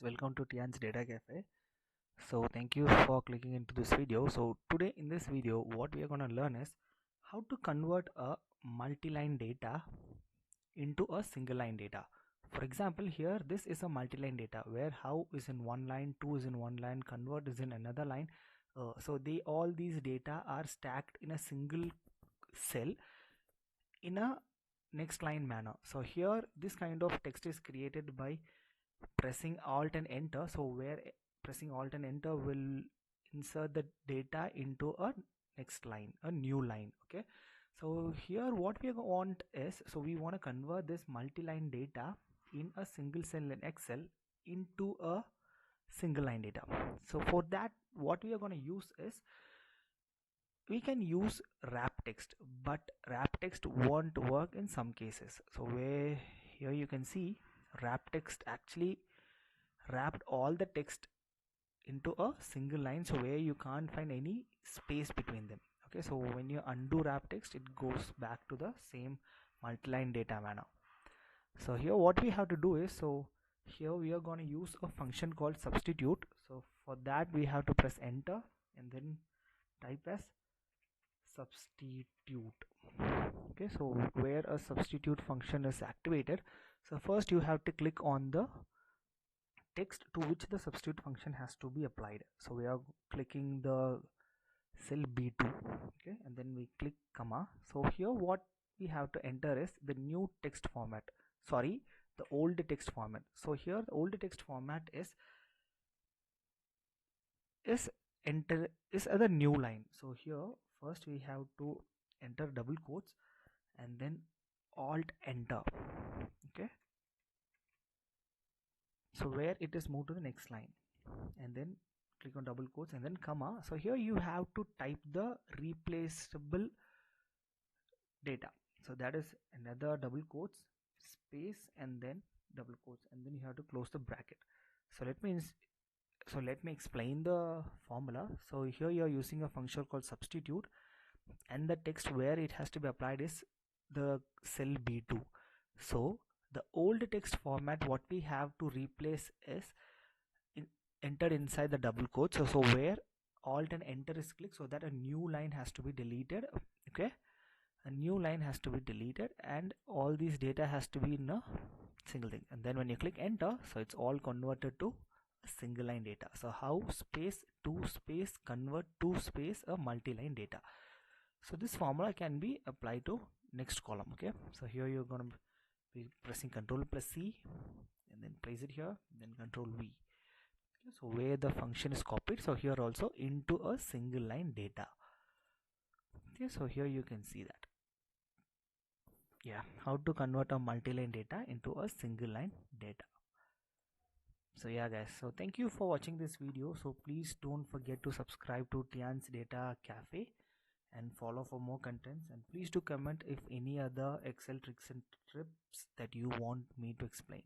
welcome to Tian's Data Cafe. So thank you for clicking into this video. So today in this video what we are going to learn is how to convert a multi-line data into a single line data. For example, here this is a multi-line data where how is in one line, to is in one line, convert is in another line. So all these data are stacked in a single cell in a next line manner. So here this kind of text is created by pressing alt and enter. So where pressing alt and enter will insert the data into a next line, a new line. Okay, so here what we want is, so we want to convert this multi-line data in a single cell in Excel into a single line data. So for that what we are going to use is, we can use wrap text, but wrap text won't work in some cases. So where here you can see wrap text actually wrapped all the text into a single line, so where you can't find any space between them. Okay, so when you undo wrap text, it goes back to the same multi-line data manner. So here what we have to do is, so here we are going to use a function called substitute. So for that we have to press enter and then type as substitute. Okay, so where a substitute function is activated, so first you have to click on the text to which the substitute function has to be applied. So we are clicking the cell B2, okay, and then we click comma. So here what we have to enter is the new text format, sorry, the old text format. So here the old text format is the new line. So here first we have to enter double quotes and then alt enter. Okay, so where it is moved to the next line and then click on double quotes and then comma. So here you have to type the replaceable data. So that is another double quotes, space, and then double quotes, and then you have to close the bracket. So let me explain the formula. So here you are using a function called substitute, and the text where it has to be applied is the cell B2. So the old text format what we have to replace is entered inside the double quotes. So where alt and enter is clicked, so that a new line has to be deleted. Okay, a new line has to be deleted and all these data has to be in a single thing, and then when you click enter, so it's all converted to a single line data. So how space to space convert to space a multi-line data. So this formula can be applied to next column. Okay, so here you're going to be pressing Ctrl plus C and then place it here, then Ctrl V. Okay, so where the function is copied, so here also into a single line data. Okay, so here you can see that, yeah, how to convert a multi-line data into a single line data. So yeah guys, so thank you for watching this video. So please don't forget to subscribe to Tian's Data Cafe and follow for more contents, and please do comment if any other Excel tricks and tips that you want me to explain.